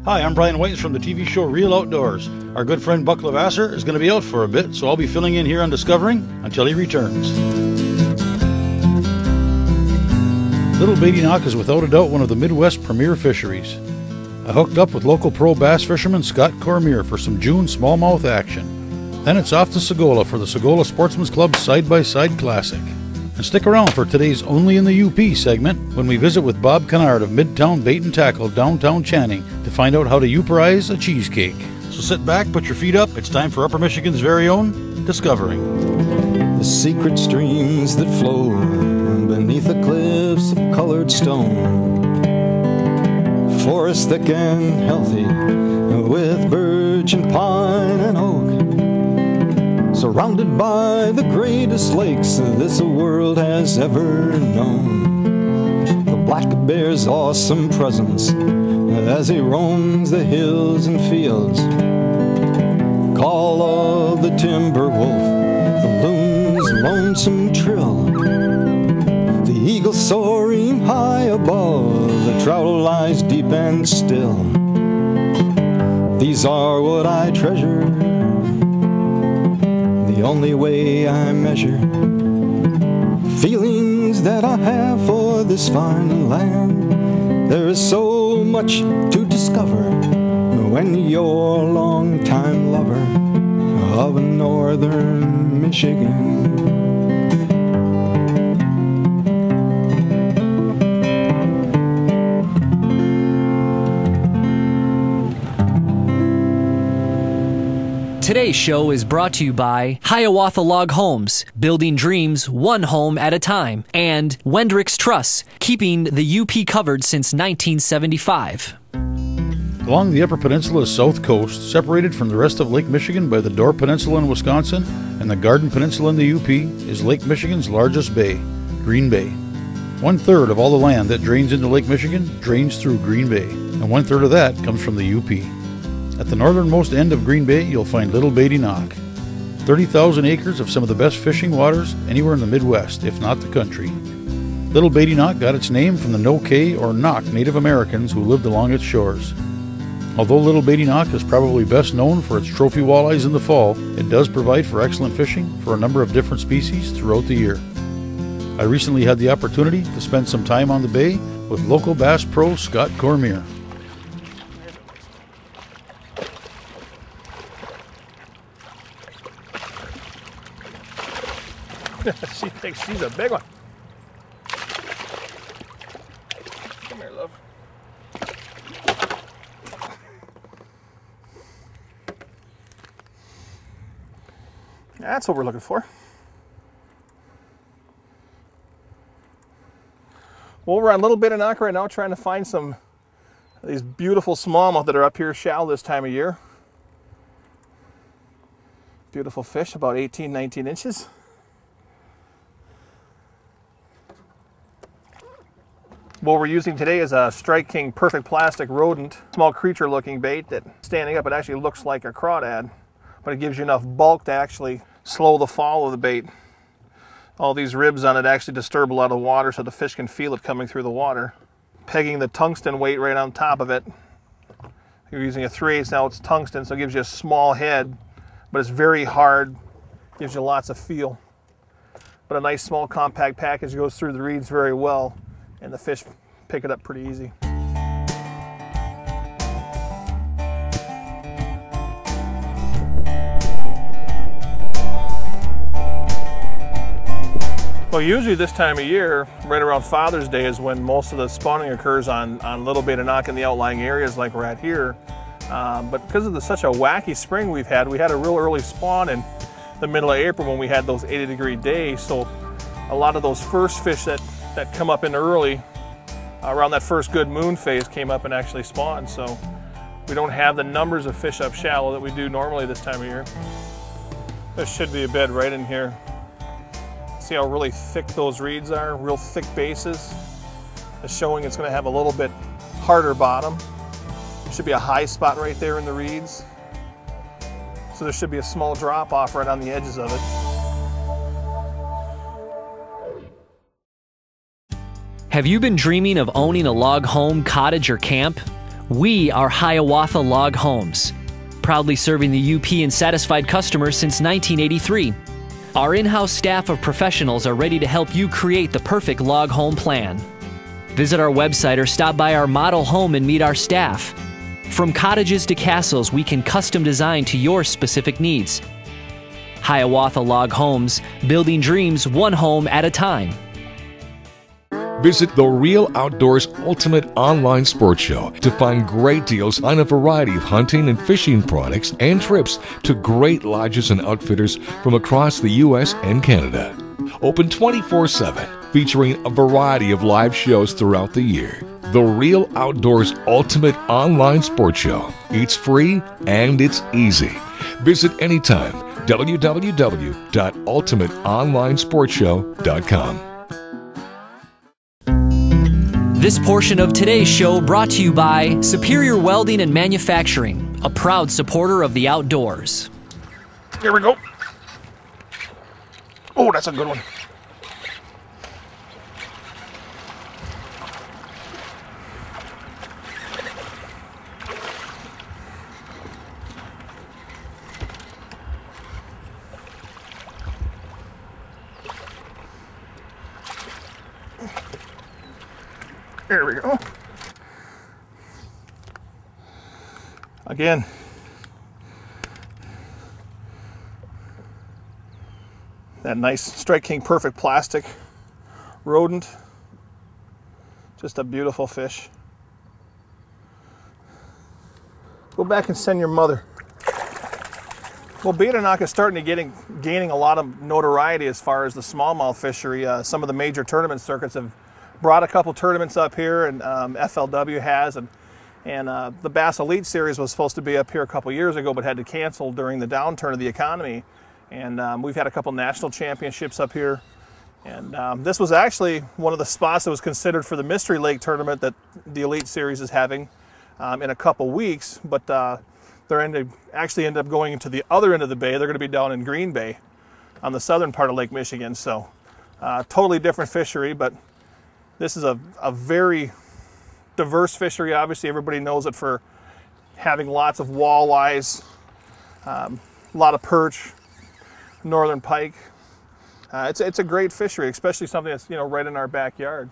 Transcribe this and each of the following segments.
Hi, I'm Brian White from the TV show Real Outdoors. Our good friend Buck Lavasser is going to be out for a bit, so I'll be filling in here on Discovering until he returns. Little Beatty Knock is without a doubt one of the Midwest premier fisheries. I hooked up with local pro bass fisherman Scott Cormier for some June smallmouth action. Then it's off to Sagola for the Sagola Sportsman's Club Side-by-Side Classic. And stick around for today's Only in the UP segment when we visit with Bob Kennard of Midtown Bait and Tackle, downtown Channing, to find out how to Uperize a cheesecake. So sit back, put your feet up. It's time for Upper Michigan's very own Discovering. The secret streams that flow beneath the cliffs of colored stone, forests thick and healthy with birch and pine and oak, surrounded by the greatest lakes this world has ever known. The black bear's awesome presence as he roams the hills and fields, call of the timber wolf, the loon's lonesome trill, the eagle soaring high above, the trout lies deep and still. These are what I treasure, the only way I measure feelings that I have for this fine land. There is so much to discover when you're a long-time lover of northern Michigan. Today's show is brought to you by Hiawatha Log Homes, building dreams one home at a time, and Wendrick's Truss, keeping the UP covered since 1975. Along the Upper Peninsula's south coast, separated from the rest of Lake Michigan by the Door Peninsula in Wisconsin and the Garden Peninsula in the UP, is Lake Michigan's largest bay, Green Bay. 1/3 of all the land that drains into Lake Michigan drains through Green Bay, and 1/3 of that comes from the UP. At the northernmost end of Green Bay, you'll find Little Beatty Knock. 30,000 acres of some of the best fishing waters anywhere in the Midwest, if not the country. Little Beatty Knock got its name from the No-Kay or Knock Native Americans who lived along its shores. Although Little Beatty Knock is probably best known for its trophy walleyes in the fall, it does provide for excellent fishing for a number of different species throughout the year. I recently had the opportunity to spend some time on the bay with local bass pro Scott Cormier. She thinks she's a big one. Come here, love. That's what we're looking for. Well, we're on Little Beatty Knock right now trying to find some of these beautiful smallmouth that are up here shallow this time of year. Beautiful fish, about 18, 19 inches. What we're using today is a Strike King Perfect Plastic Rodent, small creature looking bait that standing up it actually looks like a crawdad, but it gives you enough bulk to actually slow the fall of the bait. All these ribs on it actually disturb a lot of water so the fish can feel it coming through the water. Pegging the tungsten weight right on top of it. You're using a 3/8 ounce tungsten, so it gives you a small head, but it's very hard, gives you lots of feel. But a nice small compact package goes through the reeds very well, and the fish pick it up pretty easy. Well, usually this time of year, right around Father's Day, is when most of the spawning occurs on Little Beatty Knock in the outlying areas like we're at here. But because of such a wacky spring we had a real early spawn in the middle of April when we had those 80-degree days. So a lot of those first fish that come up in early, around that first good moon phase, came up and actually spawned. So we don't have the numbers of fish up shallow that we do normally this time of year. There should be a bed right in here. See how really thick those reeds are, real thick bases. It's showing it's going to have a little bit harder bottom. There should be a high spot right there in the reeds. So there should be a small drop off right on the edges of it. Have you been dreaming of owning a log home, cottage, or camp? We are Hiawatha Log Homes, proudly serving the UP and satisfied customers since 1983. Our in-house staff of professionals are ready to help you create the perfect log home plan. Visit our website or stop by our model home and meet our staff. From cottages to castles, we can custom design to your specific needs. Hiawatha Log Homes, building dreams one home at a time. Visit the Real Outdoors Ultimate Online Sports Show to find great deals on a variety of hunting and fishing products and trips to great lodges and outfitters from across the U.S. and Canada. Open 24/7, featuring a variety of live shows throughout the year. The Real Outdoors Ultimate Online Sports Show. It's free and it's easy. Visit anytime. www.ultimateonlinesportshow.com. This portion of today's show brought to you by Superior Welding and Manufacturing, a proud supporter of the outdoors. Here we go. Oh, that's a good one. There we go. Again, that nice Strike King Perfect plastic rodent. Just a beautiful fish. Go back and send your mother. Well, beta knock is starting to gaining a lot of notoriety as far as the smallmouth fishery. Some of the major tournament circuits have brought a couple tournaments up here, and FLW has, and the Bass Elite Series was supposed to be up here a couple years ago, but had to cancel during the downturn of the economy. And we've had a couple national championships up here, and this was actually one of the spots that was considered for the Mystery Lake tournament that the Elite Series is having in a couple weeks. But they're actually end up going into the other end of the bay. They're going to be down in Green Bay on the southern part of Lake Michigan. So totally different fishery, but this is a very diverse fishery. Obviously, everybody knows it for having lots of walleyes, a lot of perch, northern pike. It's a great fishery, especially something that's right in our backyard.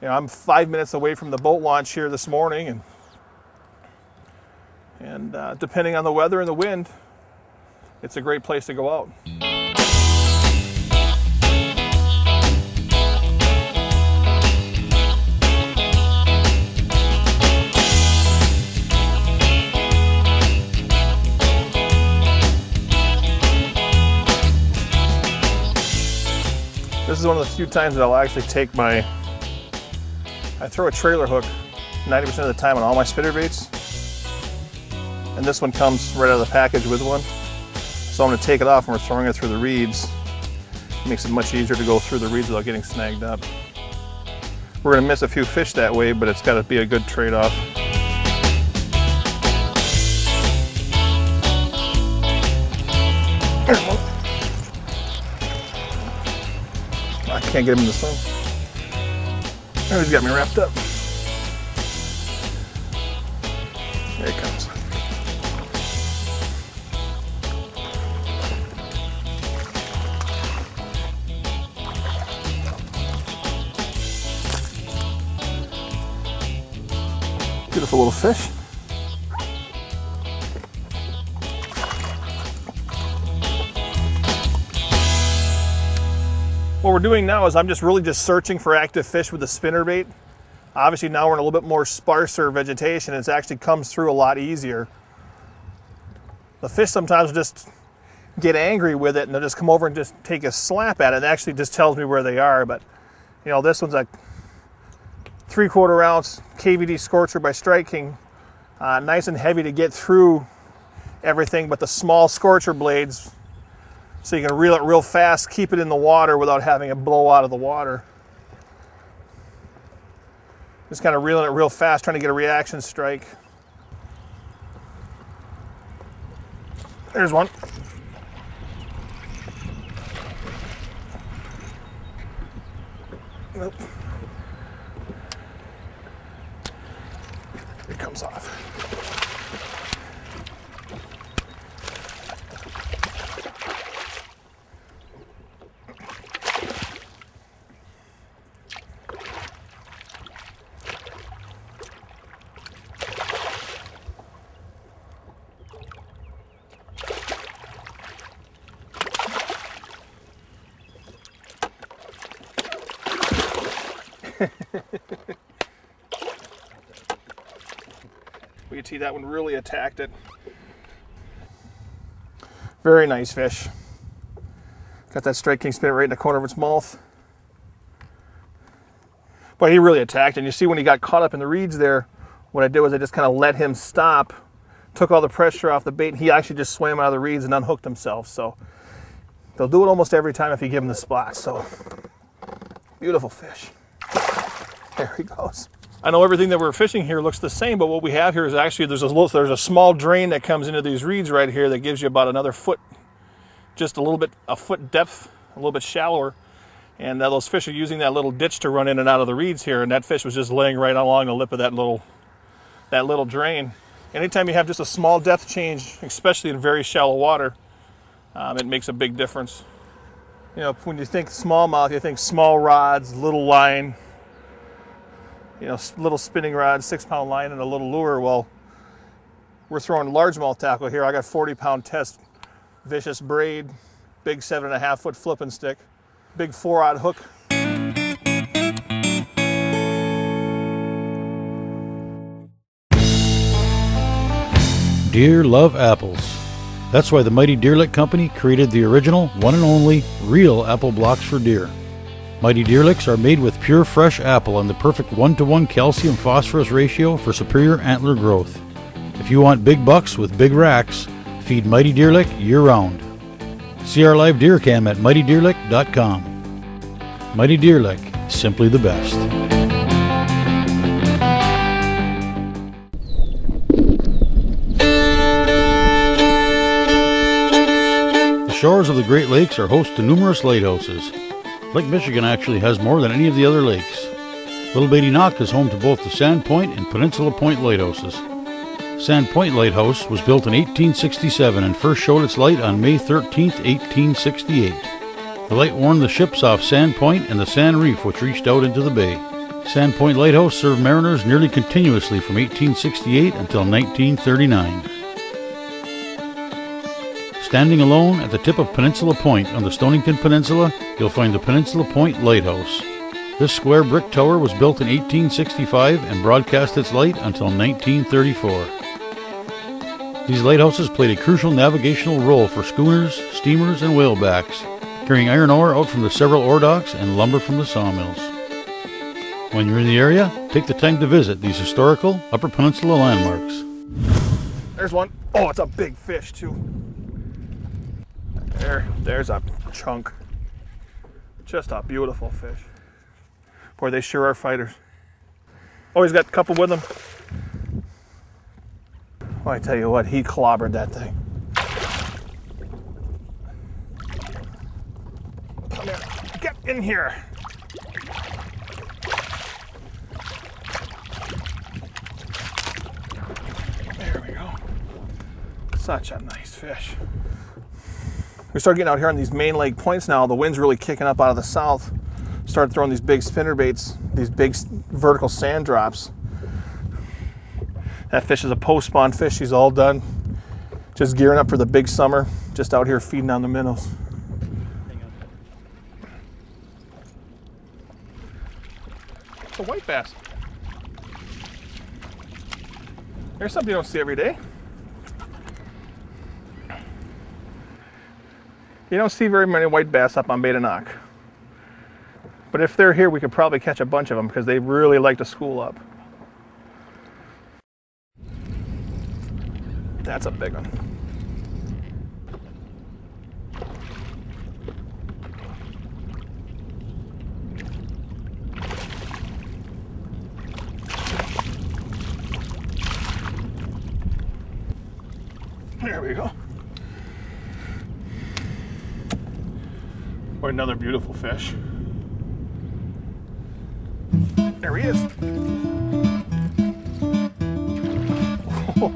I'm 5 minutes away from the boat launch here this morning, and depending on the weather and the wind, it's a great place to go out. This is one of the few times that I'll actually take I throw a trailer hook 90% of the time on all my spinnerbaits. And this one comes right out of the package with one. So I'm going to take it off and we're throwing it through the reeds. It makes it much easier to go through the reeds without getting snagged up. We're going to miss a few fish that way, but it's got to be a good trade-off. There's one. I can't get him in the sun. Oh, he's got me wrapped up. There he comes. Beautiful little fish. What we're doing now is I'm really just searching for active fish with the spinnerbait. Obviously now we're in a little bit more sparser vegetation. It actually comes through a lot easier. The fish sometimes just get angry with it and they'll just come over and just take a slap at it. It actually just tells me where they are. But this one's a 3/4 ounce KVD Scorcher by Strike King. Nice and heavy to get through everything but the small Scorcher blades. So you can reel it real fast, keep it in the water without having it blow out of the water. Just kind of reeling it real fast, trying to get a reaction strike. There's one. Nope. It comes off. We can see that one really attacked it. Very nice fish. Got that strike king spinning right in the corner of its mouth. But he really attacked it. And you see when he got caught up in the reeds there, what I did was I just kind of let him stop, took all the pressure off the bait, and he actually just swam out of the reeds and unhooked himself. So they'll do it almost every time if you give him the spot. So beautiful fish. There he goes. I know everything that we're fishing here looks the same, but what we have here is actually there's a small drain that comes into these reeds right here that gives you about another foot, just a foot depth, a little bit shallower. And those fish are using that little ditch to run in and out of the reeds here, and that fish was just laying right along the lip of that little drain. Anytime you have just a small depth change, especially in very shallow water, it makes a big difference. You know, when you think smallmouth, you think small rods, little line, you know, little spinning rod, 6-pound line, and a little lure. Well, we're throwing largemouth tackle here. I got 40-pound test vicious braid, big 7.5-foot flipping stick, big 4-aught hook. Deer love apples. That's why the Mighty Deer Lick Company created the original, one and only, real apple blocks for deer. Mighty Deer Licks are made with pure fresh apple and the perfect 1-to-1 calcium-phosphorus ratio for superior antler growth. If you want big bucks with big racks, feed Mighty Deer Lick year-round. See our live deer cam at mightydeerlick.com. Mighty Deer Lick, simply the best. The shores of the Great Lakes are host to numerous lighthouses. Lake Michigan actually has more than any of the other lakes. Little Beatty Knock is home to both the Sand Point and Peninsula Point lighthouses. Sand Point Lighthouse was built in 1867 and first showed its light on May 13, 1868. The light warned the ships off Sand Point and the Sand Reef, which reached out into the bay. Sand Point Lighthouse served mariners nearly continuously from 1868 until 1939. Standing alone at the tip of Peninsula Point on the Stonington Peninsula, you'll find the Peninsula Point Lighthouse. This square brick tower was built in 1865 and broadcast its light until 1934. These lighthouses played a crucial navigational role for schooners, steamers, and whalebacks, carrying iron ore out from the several ore docks and lumber from the sawmills. When you're in the area, take the time to visit these historical Upper Peninsula landmarks. There's one. Oh, it's a big fish too. There's a chunk. Just a beautiful fish. Boy, they sure are fighters. Oh, he's got a couple with him. Oh, I tell you what, he clobbered that thing. Come here, get in here. There we go. Such a nice fish. We start getting out here on these main lake points now. The wind's really kicking up out of the south. Started throwing these big spinner baits, these big vertical sand drops. That fish is a post-spawn fish. She's all done. Just gearing up for the big summer. Just out here feeding on the minnows. It's a white bass. There's something you don't see every day. You don't see very many white bass up on Beatty Knock. But if they're here, we could probably catch a bunch of them because they really like to school up. That's a big one. There we go. Or another beautiful fish. There he is. Nice.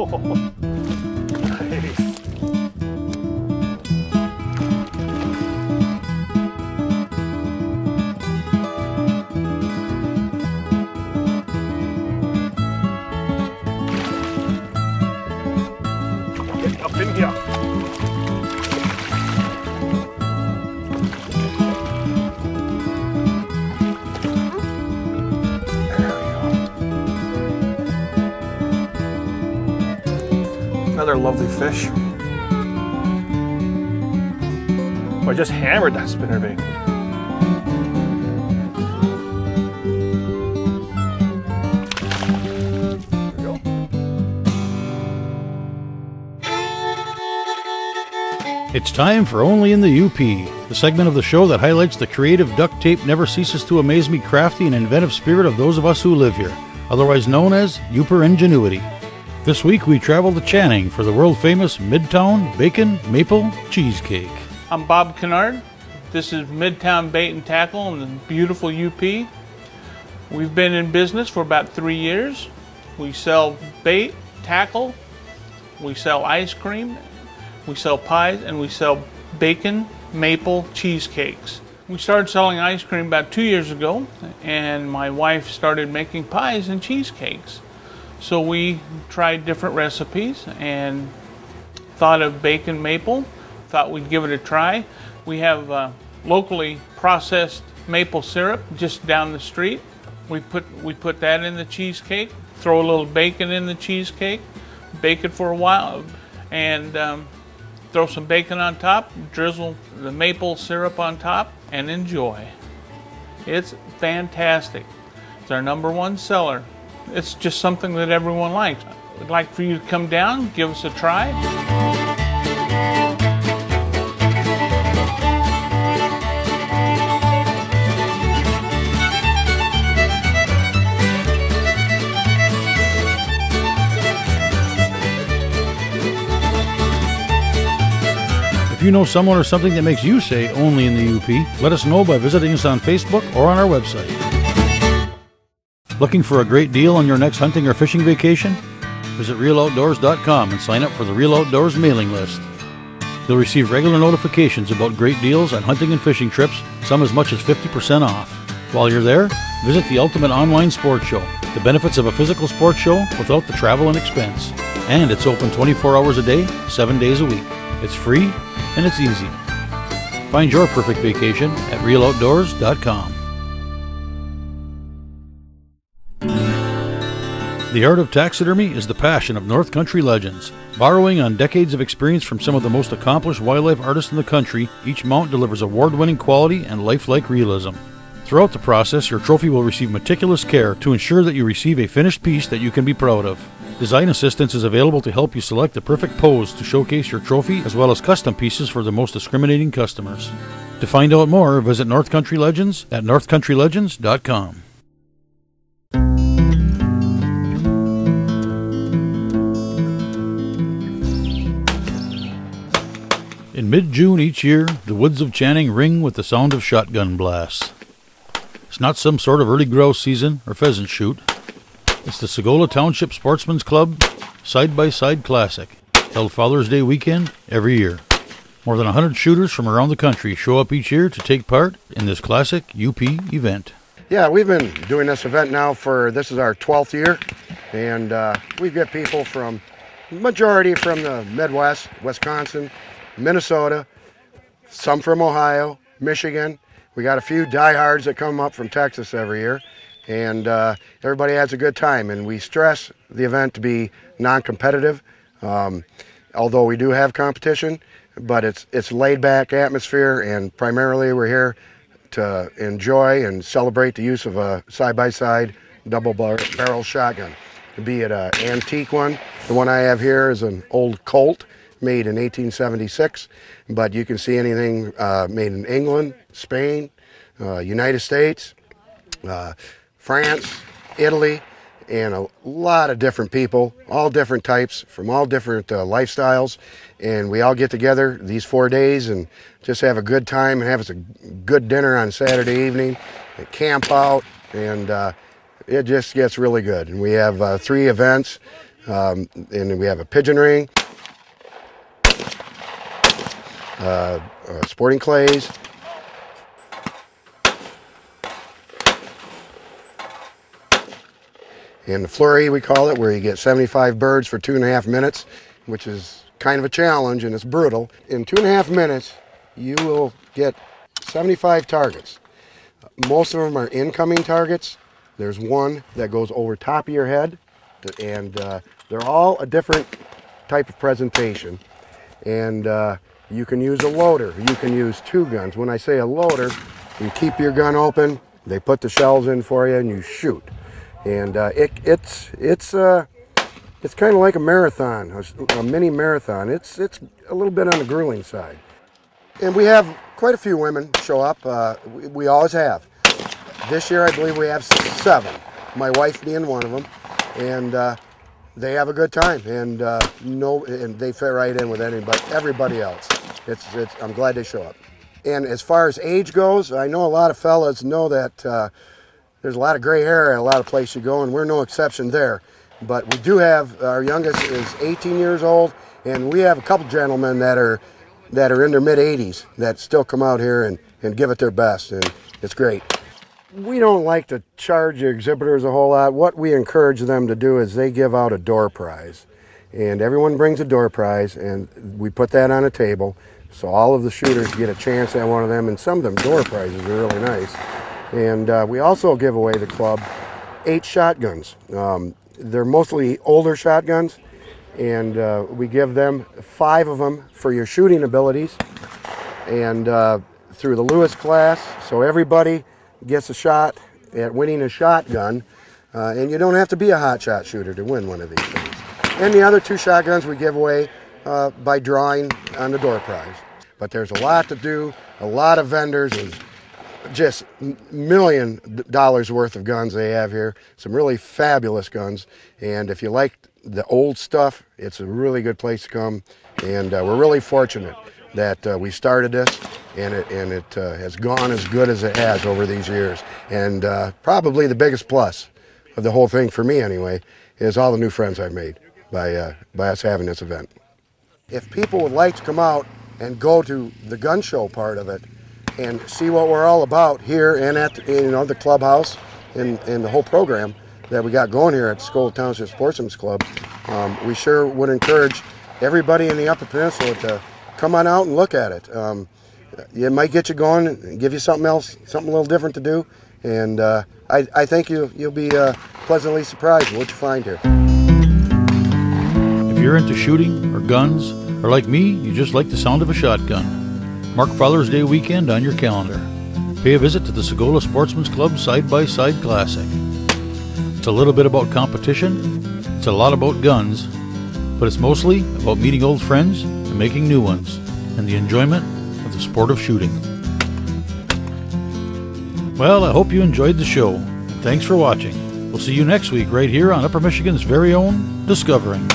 Get up in here. Another lovely fish. Oh, I just hammered that spinnerbait. There we go. It's time for Only in the UP, the segment of the show that highlights the creative duct tape never ceases to amaze me crafty and inventive spirit of those of us who live here, otherwise known as Uper Ingenuity. This week we travel to Channing for the world-famous Midtown Bacon Maple Cheesecake. I'm Bob Kennard. This is Midtown Bait and Tackle in the beautiful UP. We've been in business for about 3 years. We sell bait, tackle, we sell ice cream, we sell pies, and we sell bacon maple cheesecakes. We started selling ice cream about 2 years ago, and my wife started making pies and cheesecakes. So we tried different recipes and thought of bacon maple, thought we'd give it a try. We have locally processed maple syrup just down the street. We put that in the cheesecake, throw a little bacon in the cheesecake, bake it for a while, and throw some bacon on top, drizzle the maple syrup on top, and enjoy. It's fantastic. It's our #1 seller. It's just something that everyone likes. I'd like for you to come down, give us a try. If you know someone or something that makes you say Only in the UP, let us know by visiting us on Facebook or on our website. Looking for a great deal on your next hunting or fishing vacation? Visit RealOutdoors.com and sign up for the Real Outdoors mailing list. You'll receive regular notifications about great deals on hunting and fishing trips, some as much as 50% off. While you're there, visit the Ultimate Online Sports Show, the benefits of a physical sports show without the travel and expense. And it's open 24 hours a day, 7 days a week. It's free and it's easy. Find your perfect vacation at RealOutdoors.com. The art of taxidermy is the passion of North Country legends. Borrowing on decades of experience from some of the most accomplished wildlife artists in the country, each mount delivers award-winning quality and lifelike realism. Throughout the process, your trophy will receive meticulous care to ensure that you receive a finished piece that you can be proud of. Design assistance is available to help you select the perfect pose to showcase your trophy, as well as custom pieces for the most discriminating customers. To find out more, visit North Country Legends at northcountrylegends.com. In mid-June each year, the woods of Channing ring with the sound of shotgun blasts. It's not some sort of early grouse season or pheasant shoot. It's the Sagola Township Sportsman's Club Side-by-Side Classic, held Father's Day weekend every year. More than 100 shooters from around the country show up each year to take part in this classic UP event. Yeah, we've been doing this event now this is our 12th year, and we've got people majority from the Midwest, Wisconsin, Minnesota, some from Ohio, Michigan. We got a few diehards that come up from Texas every year, and everybody has a good time. And we stress the event to be non-competitive, although we do have competition, but it's laid-back atmosphere, and primarily we're here to enjoy and celebrate the use of a side-by-side double-barrel shotgun. Be it an antique one. The one I have here is an old Colt, made in 1876, but you can see anything made in England, Spain, United States, France, Italy, and a lot of different people, all different types, from all different lifestyles, and we all get together these 4 days and just have a good time and have us a good dinner on Saturday evening, and camp out, and it just gets really good. And we have 3 events. And we have a pigeon ring, sporting clays, and the flurry, we call it, where you get 75 birds for 2.5 minutes, which is kind of a challenge and it's brutal. In 2.5 minutes, you will get 75 targets. Most of them are incoming targets. There's one that goes over top of your head, and they're all a different type of presentation. And you can use a loader. You can use 2 guns. When I say a loader, you keep your gun open, they put the shells in for you, and you shoot. And it's kind of like a marathon, a mini marathon. It's a little bit on the grueling side. And we have quite a few women show up. We always have. This year, I believe we have 7. My wife being one of them, and they have a good time. And and they fit right in with everybody else. I'm glad they show up. And as far as age goes, I know a lot of fellas know that there's a lot of gray hair at a lot of places you go, and we're no exception there. But we do have, our youngest is 18 years old, and we have a couple gentlemen that are in their mid-80s that still come out here and give it their best, and it's great. We don't like to charge the exhibitors a whole lot. What we encourage them to do is they give out a door prize. And everyone brings a door prize, and we put that on a table, so all of the shooters get a chance at one of them, and some of them door prizes are really nice. And we also give away the club 8 shotguns. They're mostly older shotguns, and we give them 5 of them for your shooting abilities, and through the Lewis class, so everybody gets a shot at winning a shotgun, and you don't have to be a hot shot shooter to win one of these things. And the other 2 shotguns we give away by drawing on the door prize. But there's a lot to do, a lot of vendors, and just $1 million worth of guns they have here. Some really fabulous guns, and if you like the old stuff, it's a really good place to come. And we're really fortunate that we started this, and it has gone as good as it has over these years. And probably the biggest plus of the whole thing, for me anyway, is all the new friends I've made by us having this event. If people would like to come out and go to the gun show part of it and see what we're all about here and at the clubhouse and the whole program that we got going here at the Skoal Township Sportsman's Club, we sure would encourage everybody in the Upper Peninsula to come on out and look at it. It might get you going and give you something else, something a little different to do, and I think you'll be pleasantly surprised with what you find here. If you're into shooting or guns, or like me, you just like the sound of a shotgun, mark Father's Day weekend on your calendar. Pay a visit to the Sagola Sportsman's Club Side-by-Side Classic. It's a little bit about competition, it's a lot about guns, but it's mostly about meeting old friends and making new ones, and the enjoyment of the sport of shooting. Well, I hope you enjoyed the show, and thanks for watching. We'll see you next week right here on Upper Michigan's very own Discovering.